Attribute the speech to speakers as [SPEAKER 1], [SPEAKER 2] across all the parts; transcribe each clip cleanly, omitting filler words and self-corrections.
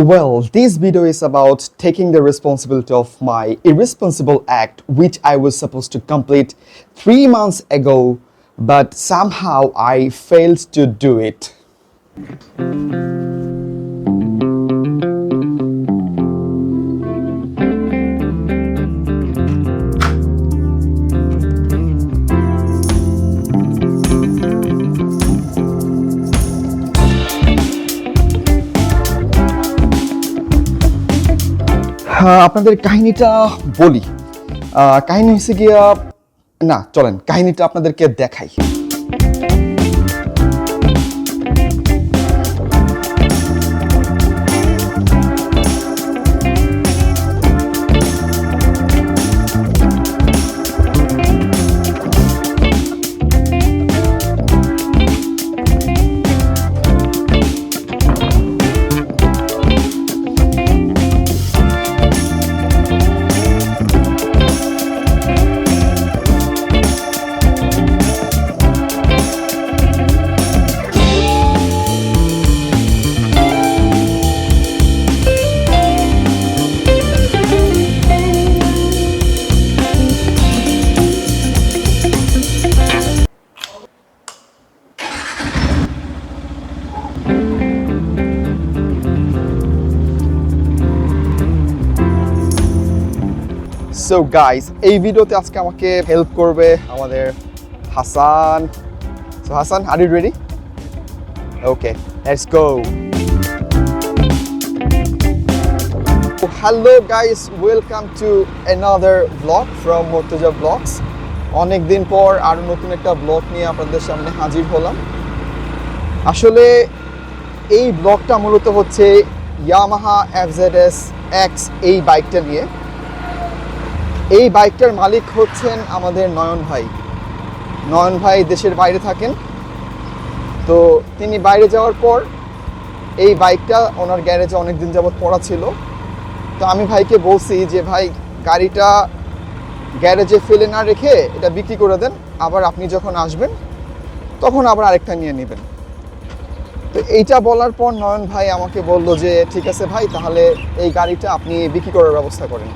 [SPEAKER 1] Well, this video is about taking the responsibility of my irresponsible act, which I was supposed to complete 3 months ago, but somehow I failed to do it. আপনাদের কাহিনীটা বলি। কাহিনী হচ্ছে গিয়া, না চলেন কাহিনীটা আপনাদেরকে দেখাই। সো গাইস, এই ভিডিওতে আজকে আমাকে হেল্প করবে আমাদের Hasan. So Hasan, are you ready? Okay, let's go. Hello guys, welcome to another blog from Murtaza blogs. অনেক দিন পর আরও নতুন একটা ব্লগ নিয়ে আপনাদের সামনে হাজির হলাম। আসলে এই ব্লগটা মূলত হচ্ছে ইয়ামাহা FZS X এই বাইকটা নিয়ে। এই বাইকটার মালিক হচ্ছেন আমাদের নয়ন ভাই। নয়ন ভাই দেশের বাইরে থাকেন, তো তিনি বাইরে যাওয়ার পর এই বাইকটা ওনার গ্যারেজে অনেক দিন যাবৎ পড়া ছিল। তো আমি ভাইকে বলছি যে ভাই, গাড়িটা গ্যারেজে ফেলে না রেখে এটা বিক্রি করে দেন, আবার আপনি যখন আসবেন তখন আবার আরেকটা নিয়ে নেবেন। তো এইটা বলার পর নয়ন ভাই আমাকে বলল যে ঠিক আছে ভাই, তাহলে এই গাড়িটা আপনি বিক্রি করার ব্যবস্থা করেন।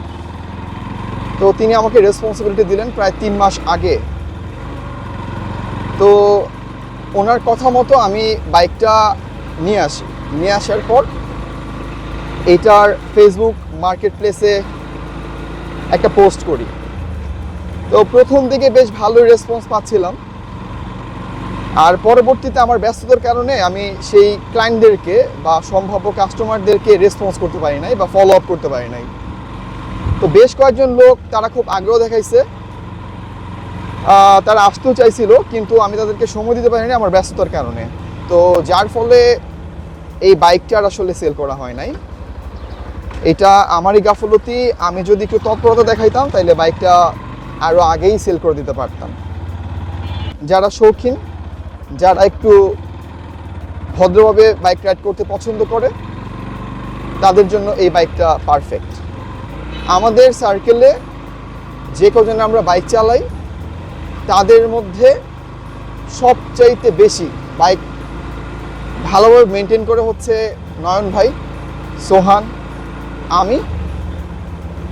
[SPEAKER 1] তো তিনি আমাকে রেসপন্সিবিলিটি দিলেন প্রায় 3 মাস আগে। তো ওনার কথা মতো আমি বাইকটা নিয়ে আসি। নিয়ে আসার পর এটার ফেসবুক মার্কেট প্লেসে একটা পোস্ট করি। তো প্রথম দিকে বেশ ভালোই রেসপন্স পাচ্ছিলাম, আর পরবর্তীতে আমার ব্যস্ততার কারণে আমি সেই ক্লায়েন্টদেরকে বা সম্ভাব্য কাস্টমারদেরকে রেসপন্স করতে পারি নাই বা ফলো আপ করতে পারি নাই। তো বেশ কয়েকজন লোক তারা খুব আগ্রহ দেখাইছে, তারা আসতেও চাইছিল, কিন্তু আমি তাদেরকে সময় দিতে পারিনি আমার ব্যস্ততার কারণে। তো যার ফলে এই বাইকটার আসলে সেল করা হয় নাই। এটা আমারই গাফলতি। আমি যদি একটু তৎপরতা দেখাইতাম তাহলে বাইকটা আরও আগেই সেল করে দিতে পারতাম। যারা শৌখিন, যারা একটু ভদ্রভাবে বাইক রাইড করতে পছন্দ করে, তাদের জন্য এই বাইকটা পারফেক্ট। আমাদের সার্কেলে যে কজন আমরা বাইক চালাই, তাদের মধ্যে সবচাইতে বেশি বাইক ভালোভাবে মেনটেন করে হচ্ছে নয়ন ভাই, সোহান, আমি,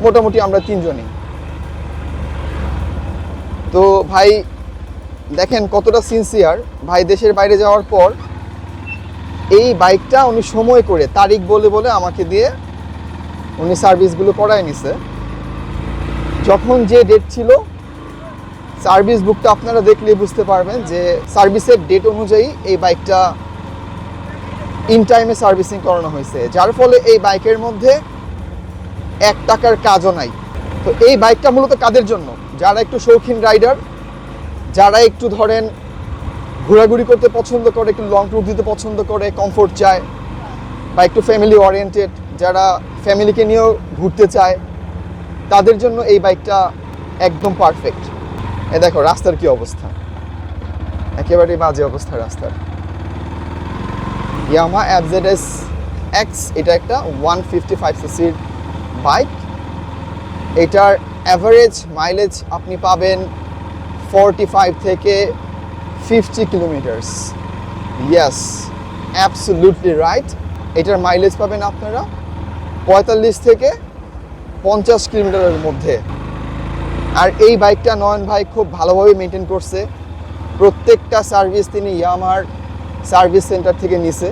[SPEAKER 1] মোটামুটি আমরা 3 জনই। তো ভাই দেখেন কতটা সিনসিয়ার। ভাই দেশের বাইরে যাওয়ার পর এই বাইকটা উনি সময় করে তারিখ বলে বলে আমাকে দিয়ে উনি সার্ভিসগুলো করায় নিছে। যখন যে ডেট ছিল, সার্ভিস বুকটা আপনারা দেখলেই বুঝতে পারবেন যে সার্ভিসের ডেট অনুযায়ী এই বাইকটা ইন টাইমে সার্ভিসিং করানো হয়েছে, যার ফলে এই বাইকের মধ্যে 1 টাকার কাজও নাই। তো এই বাইকটা মূলত কাদের জন্য? যারা একটু শৌখিন রাইডার, যারা একটু ধরেন ঘোরাঘুরি করতে পছন্দ করে, একটু লং ট্যুর দিতে পছন্দ করে, কমফোর্ট চায়, বা একটু ফ্যামিলি ওরিয়েন্টেড, যারা ফ্যামিলিকে নিয়েও ঘুরতে চায়, তাদের জন্য এই বাইকটা একদম পারফেক্ট। এ দেখো রাস্তার কি অবস্থা, একেবারে বাজে অবস্থা রাস্তার। ইয়ামাহা FZS X এটা একটা 155 সিসির বাইক। এটার অ্যাভারেজ মাইলেজ আপনি পাবেন 45 থেকে 50 কিলোমিটার্স। Yes, absolutely right. এটার মাইলেজ পাবেন আপনারা 45 থেকে 50 কিলোমিটারের মধ্যে। আর এই বাইকটা নয়ন ভাই খুব ভালোভাবে মেনটেন করছে। প্রত্যেকটা সার্ভিস তিনি ইয়ামাহার সার্ভিস সেন্টার থেকে নিছে,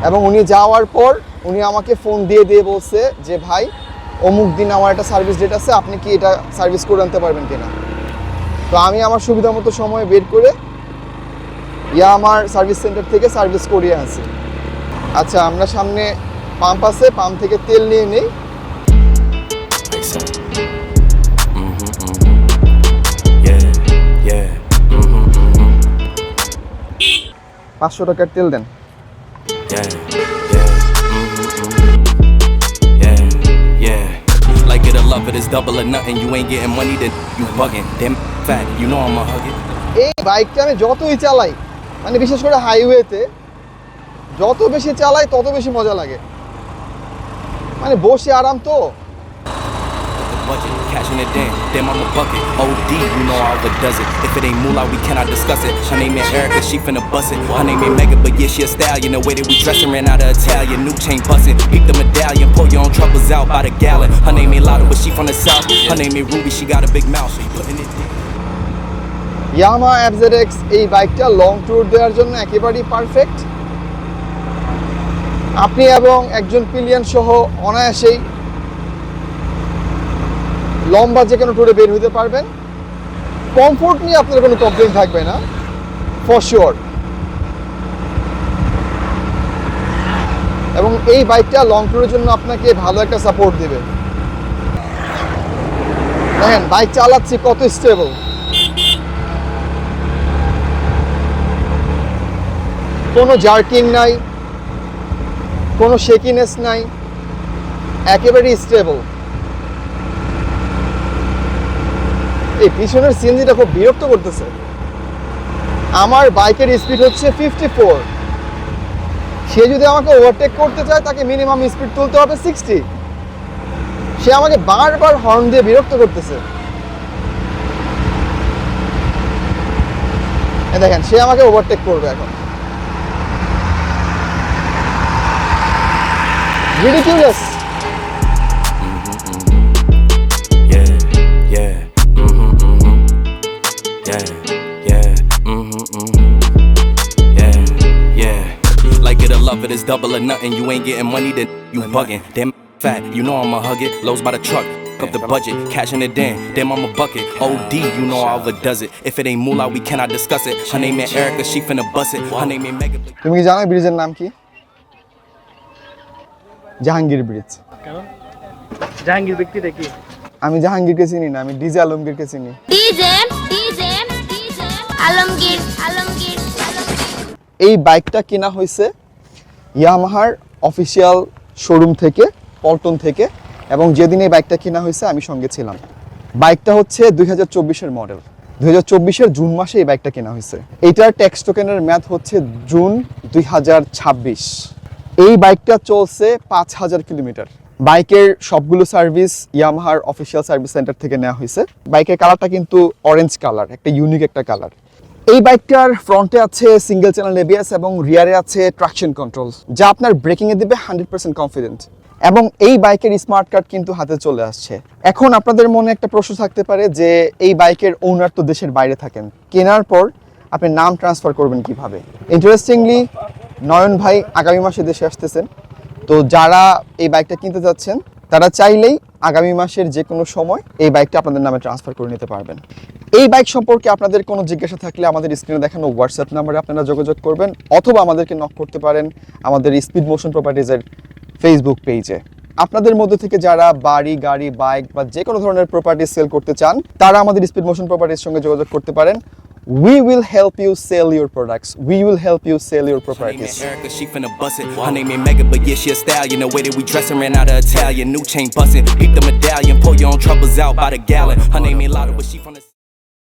[SPEAKER 1] এবং উনি যাওয়ার পর উনি আমাকে ফোন দিয়ে বলছে যে ভাই অমুক দিন আমার একটা সার্ভিস ডেট আছে, আপনি কি এটা সার্ভিস করে আনতে পারবেন কিনা। তো আমি আমার সুবিধা মতো সময় বের করে ইয়ামাহার সার্ভিস সেন্টার থেকে সার্ভিস করিয়ে আনছি। আচ্ছা, আমরা সামনে পাম্প আছে, পাম্প থেকে তেল নিয়ে নেই। 500 টাকার তেল দেন।
[SPEAKER 2] Like it or love it, it's double or nothing. You ain't getting money, then you bugging. Damn fat, you know I'ma hug it.
[SPEAKER 1] এই বাইকটা আমি যতই চালাই, মানে বিশেষ করে হাইওয়েতে যত বেশি চালাই তত বেশি মজা লাগে, মানে বসে আরাম তো।
[SPEAKER 2] Budget, cashing it in, damn I'm a bucket. OD, you know I overdoes it. If it ain't moolah, we cannot discuss it. Her name ain't Erica, she finna bust it. Her name ain't Megan, but yeah, she a stallion. The way that we dressin' ran out of Italian. New chain bustin', peep the medallion. Pour your own troubles out by the gallon. Her name ain't Lotto, but she from the south. Her name ain't Ruby, she got a big mouth. So you putting it in.
[SPEAKER 1] Yamaha FZX এই বাইকটা long tour দেওয়ার জন্য একেবারেই perfect. আপনি এবং একজন pillion সহ অনায়াসেই লম্বা যে কোনো ট্যুরে বের হতে পারবেন। কমফোর্ট নিয়ে আপনার কোনো কমপ্লেইন থাকবে না, ফর শিওর। এবং এই বাইকটা লং ট্যুরের জন্য আপনাকে ভালো একটা সাপোর্ট দেবে। দেখেন বাইক চালাচ্ছি কত স্টেবল, কোনো জার্কিং নাই, কোনো শেকিনেস নাই, একেবারেই স্টেবল। এই পিছনের সিএনজিটা খুব বিরক্ত করতেছে। আমার বাইকের স্পিড হচ্ছে 54, সে যদি আমাকে ওভারটেক করতে চায় তাকে মিনিমাম স্পিড তুলতে হবে 60। সে আমাকে বারবার হর্ন দিয়ে বিরক্ত করতেছে। দেখেন সে আমাকে ওভারটেক করবে এখন। Ridiculous.
[SPEAKER 2] Like it or love it, it's double or nothing. You ain't getting money, then you bugging. Damn fat, you know I'ma hug it. Lows by the truck, up the budget, cashing it in. Damn I'm a bucket. OD, you know I overdoes it. If it ain't moolah, we cannot discuss it. Her name ain't Erica, she finna bust it. Her name ain't Megan.
[SPEAKER 1] তুমি কি জানো ব্রিজের নাম কি? Jahangir bridge.
[SPEAKER 3] কারণ জাহাঙ্গীর ব্যক্তিটা কি?
[SPEAKER 1] আমি জাহাঙ্গীরকে চিনি না, আমি ডিজে আলমগীরকে চিনি।
[SPEAKER 4] ডিজে আলমগীর।
[SPEAKER 1] এই বাইকটা কেনা হয়েছে ইয়ামাহার অফিসিয়াল শোরুম থেকে, পল্টন থেকে, এবং যেদিন এই বাইকটা কেনা হয়েছে আমি সঙ্গে ছিলাম। বাইকটা হচ্ছে 2024-এর মডেল। 2024-এর জুন মাসে এই বাইকটা কেনা হয়েছে। এইটার ট্যাক্স টোকেনের মেয়াদ হচ্ছে জুন 2026। এই বাইকটা চলছে 5000 কিলোমিটার। বাইকের সবগুলো সার্ভিস ইয়ামাহার অফিসিয়াল সার্ভিস সেন্টার থেকে নেওয়া হয়েছে। বাইকের কালারটা কিন্তু অরেঞ্জ কালার, একটা ইউনিক একটা কালার। এই বাইকটার ফ্রন্টে আছে সিঙ্গেল চ্যানেল এবিএস এবং রিয়ারে আছে ট্রাকশন কন্ট্রোল, যা আপনার ব্রেকিংয়ে দেবে 100% কনফিডেন্ট। এবং এই বাইকের স্মার্ট কার্ড কিন্তু হাতে চলে আসছে। এখন আপনাদের মনে একটা প্রশ্ন থাকতে পারে যে এই বাইকের ওনার তো দেশের বাইরে থাকেন, কেনার পর আপনি নাম ট্রান্সফার করবেন কিভাবে? ইন্টারেস্টিংলি নয়ন ভাই আগামী মাসে দেশে আসতেছেন। তো যারা এই বাইকটা কিনতে যাচ্ছেন তারা চাইলেই আগামী মাসের যে কোনো সময় এই বাইকটা আপনাদের নামে ট্রান্সফার করে নিতে পারবেন। এই বাইক সম্পর্কে আপনাদের কোনো জিজ্ঞাসা থাকলে আমাদের স্ক্রিনে দেখানো হোয়াটসঅ্যাপ নাম্বারে আপনারা যোগাযোগ করবেন, অথবা আমাদেরকে নক করতে পারেন আমাদের স্পিড মোশন প্রপার্টিজের ফেসবুক পেজে। আপনাদের মধ্যে থেকে যারা বাড়ি, গাড়ি, বাইক বা যে কোনো ধরনের প্রপার্টি সেল করতে চান তারা আমাদের স্পিড মোশন প্রপার্টির সঙ্গে যোগাযোগ করতে পারেন। We will help you sell your products. We will help you sell your properties.
[SPEAKER 2] Her name ain't Erica, she finna bust it. Her name ain't Megan, but yeah, she a stallion. The way that we dressin' ran out of Italian. New chain bustin', peep the medallion. Pour your own troubles out by the gallon. Her name ain't Lotto, but she from the